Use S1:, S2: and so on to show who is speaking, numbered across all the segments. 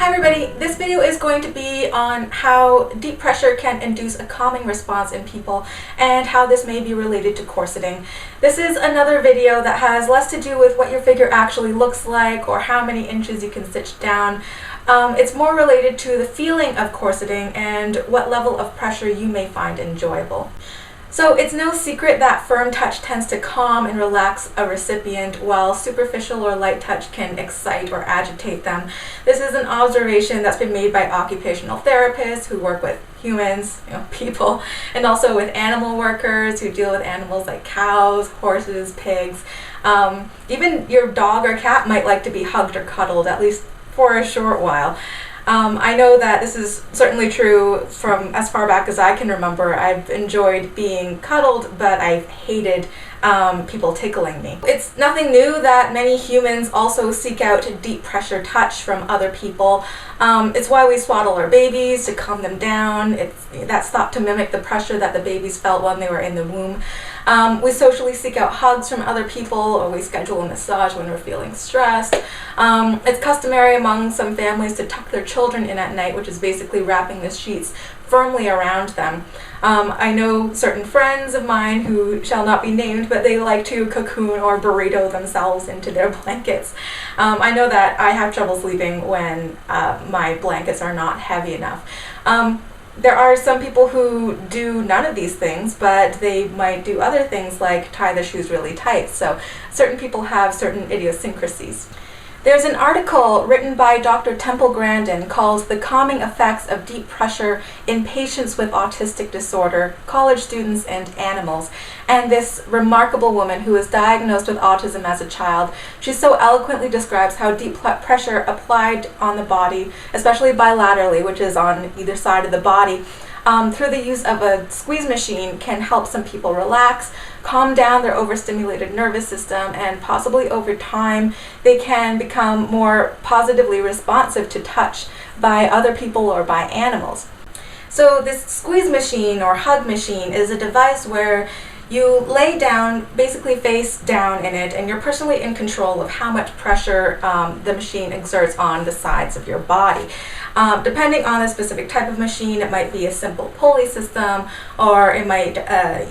S1: Hi everybody, this video is going to be on how deep pressure can induce a calming response in people and how this may be related to corseting. This is another video that has less to do with what your figure actually looks like or how many inches you can stitch down. It's more related to the feeling of corseting and what level of pressure you may find enjoyable. So it's no secret that firm touch tends to calm and relax a recipient, while superficial or light touch can excite or agitate them. This is an observation that's been made by occupational therapists who work with humans, people, and also with animal workers who deal with animals like cows, horses, pigs. Even your dog or cat might like to be hugged or cuddled, at least for a short while. I know that this is certainly true from as far back as I can remember. I've enjoyed being cuddled, but I've hated people tickling me. It's nothing new that many humans also seek out deep pressure touch from other people. It's why we swaddle our babies to calm them down. That's thought to mimic the pressure that the babies felt when they were in the womb. We socially seek out hugs from other people, or we schedule a massage when we're feeling stressed. It's customary among some families to tuck their children in at night, which is basically wrapping the sheets firmly around them. I know certain friends of mine who shall not be named, but they like to cocoon or burrito themselves into their blankets. I know that I have trouble sleeping when my blankets are not heavy enough. There are some people who do none of these things, but they might do other things like tie their shoes really tight. So certain people have certain idiosyncrasies. There's an article written by Dr. Grandin called "The Calming Effects of Deep Pressure in Patients with Autistic Disorder, College Students and Animals." And this remarkable woman who was diagnosed with autism as a child, she so eloquently describes how deep pressure applied on the body, especially bilaterally, which is on either side of the body, through the use of a squeeze machine can help some people relax, calm down their overstimulated nervous system, and possibly over time they can become more positively responsive to touch by other people or by animals. So this squeeze machine or hug machine is a device where you lay down, basically face down in it, and you're personally in control of how much pressure the machine exerts on the sides of your body. Depending on the specific type of machine, it might be a simple pulley system, or it might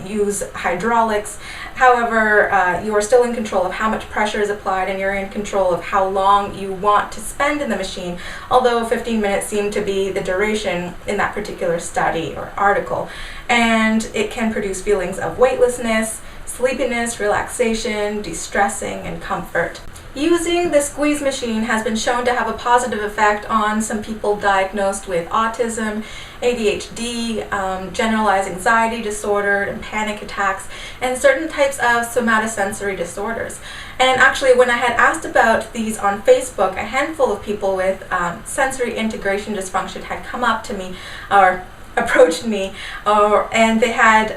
S1: use hydraulics. However, you are still in control of how much pressure is applied, and you're in control of how long you want to spend in the machine, although 15 minutes seemed to be the duration in that particular study or article. And it can produce feelings of weightlessness, sleepiness, relaxation, de-stressing, and comfort. Using the squeeze machine has been shown to have a positive effect on some people diagnosed with autism, ADHD, generalized anxiety disorder, and panic attacks, and certain types of somatosensory disorders. And actually, when I had asked about these on Facebook, a handful of people with sensory integration dysfunction had come up to me, or approached me, and they had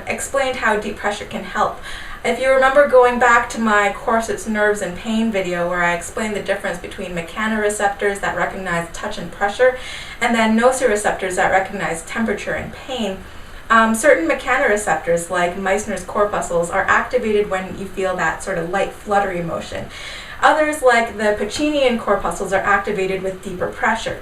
S1: explained how deep pressure can help. If you remember going back to my Corsets, Nerves, and Pain video where I explained the difference between mechanoreceptors that recognize touch and pressure and then nociceptors that recognize temperature and pain, certain mechanoreceptors like Meissner's corpuscles are activated when you feel that sort of light fluttery motion. Others like the Pacinian corpuscles are activated with deeper pressure.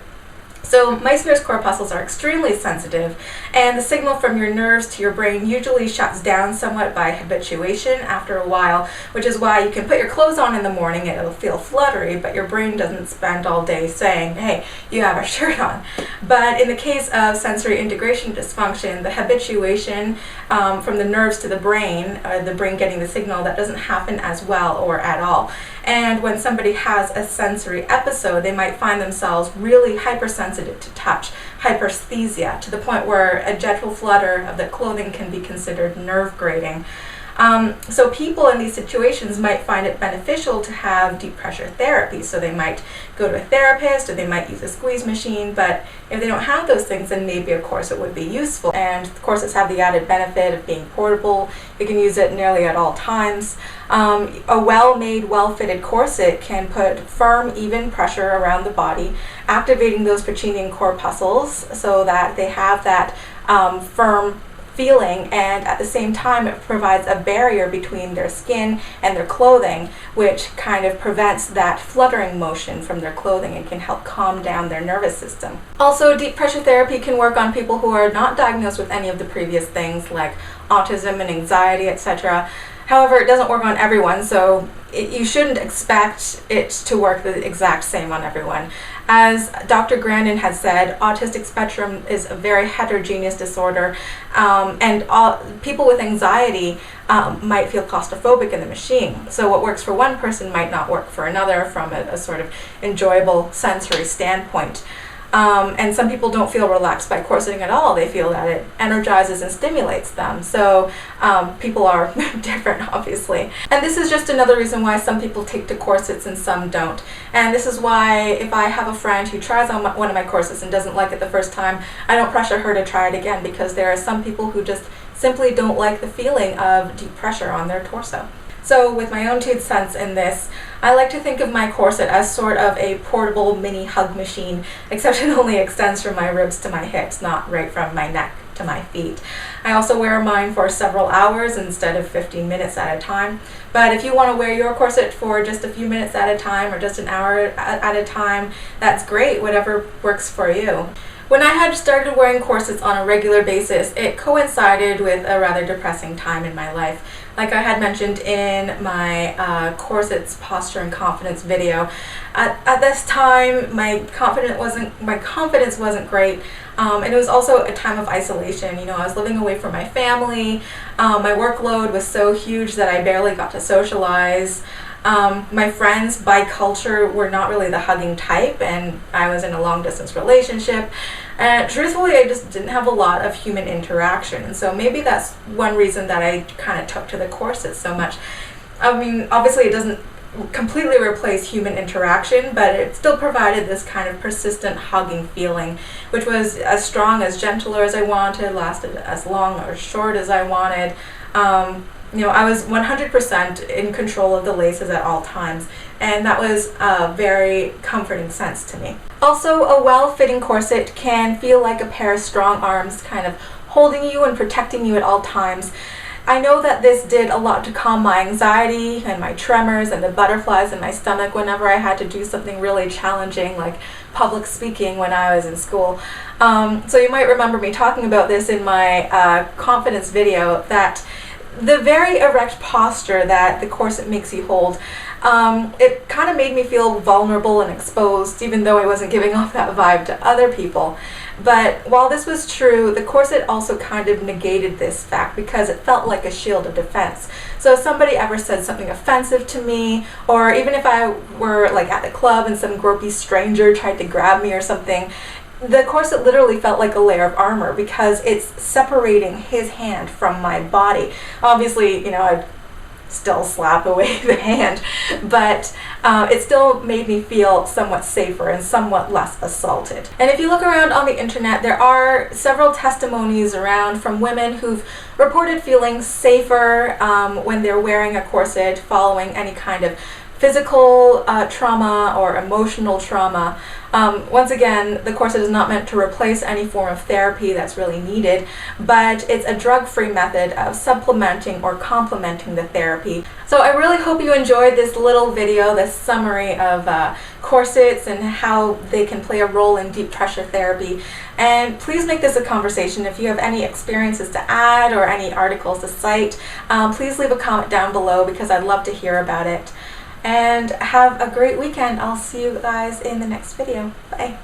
S1: So Meissner's corpuscles are extremely sensitive, and the signal from your nerves to your brain usually shuts down somewhat by habituation after a while, which is why you can put your clothes on in the morning and it'll feel fluttery, but your brain doesn't spend all day saying, hey, you have a shirt on. But in the case of sensory integration dysfunction, the habituation from the nerves to the brain getting the signal, that doesn't happen as well or at all. And when somebody has a sensory episode, they might find themselves really hypersensitive to touch, hyperesthesia, to the point where a gentle flutter of the clothing can be considered nerve grating. So people in these situations might find it beneficial to have deep pressure therapy. So they might go to a therapist, or they might use a squeeze machine, but if they don't have those things, then maybe a corset would be useful. And corsets have the added benefit of being portable. You can use it nearly at all times. A well-made, well-fitted corset can put firm, even pressure around the body, activating those Pacinian corpuscles so that they have that firm feeling, and at the same time it provides a barrier between their skin and their clothing, which kind of prevents that fluttering motion from their clothing and can help calm down their nervous system. Also, deep pressure therapy can work on people who are not diagnosed with any of the previous things like autism and anxiety, etc. However, it doesn't work on everyone, so you shouldn't expect it to work the exact same on everyone. As Dr. Grandin had said, autistic spectrum is a very heterogeneous disorder, and people with anxiety might feel claustrophobic in the machine. So what works for one person might not work for another from a sort of enjoyable sensory standpoint. And some people don't feel relaxed by corseting at all. They feel that it energizes and stimulates them. So people are different, obviously. And this is just another reason why some people take to corsets and some don't. And this is why if I have a friend who tries on one of my corsets and doesn't like it the first time, I don't pressure her to try it again, because there are some people who just simply don't like the feeling of deep pressure on their torso. So with my own 2 cents in this, I like to think of my corset as sort of a portable mini hug machine, except it only extends from my ribs to my hips, not right from my neck to my feet. I also wear mine for several hours instead of 15 minutes at a time. But if you want to wear your corset for just a few minutes at a time or just an hour at a time, that's great, whatever works for you. When I had started wearing corsets on a regular basis, it coincided with a rather depressing time in my life. Like I had mentioned in my corsets, posture, and confidence video, at this time my confidence wasn't great, and it was also a time of isolation. You know, I was living away from my family. My workload was so huge that I barely got to socialize. My friends by culture were not really the hugging type, and I was in a long-distance relationship, and truthfully I just didn't have a lot of human interaction, and so maybe that's one reason that I kind of took to the corset so much. I mean, obviously it doesn't completely replace human interaction, but it still provided this kind of persistent hugging feeling, which was as strong, as gentler as I wanted, lasted as long or short as I wanted. You know, I was 100% in control of the laces at all times, and that was a very comforting sense to me. Also, a well-fitting corset can feel like a pair of strong arms kind of holding you and protecting you at all times. I know that this did a lot to calm my anxiety and my tremors and the butterflies in my stomach whenever I had to do something really challenging like public speaking when I was in school. So you might remember me talking about this in my confidence video, that the very erect posture that the corset makes you hold, it kind of made me feel vulnerable and exposed, even though I wasn't giving off that vibe to other people. But while this was true, the corset also kind of negated this fact, because it felt like a shield of defense. So if somebody ever said something offensive to me, or even if I were like at the club and some gropey stranger tried to grab me or something, the corset literally felt like a layer of armor, because it's separating his hand from my body. Obviously, you know, I'd still slap away the hand, but it still made me feel somewhat safer and somewhat less assaulted. And if you look around on the internet, there are several testimonies around from women who've reported feeling safer when they're wearing a corset following any kind of physical trauma or emotional trauma. Once again, the corset is not meant to replace any form of therapy that's really needed, but it's a drug-free method of supplementing or complementing the therapy. So I really hope you enjoyed this little video, this summary of corsets and how they can play a role in deep pressure therapy. And please make this a conversation. If you have any experiences to add or any articles to cite, please leave a comment down below, because I'd love to hear about it. And have a great weekend. I'll see you guys in the next video. Bye.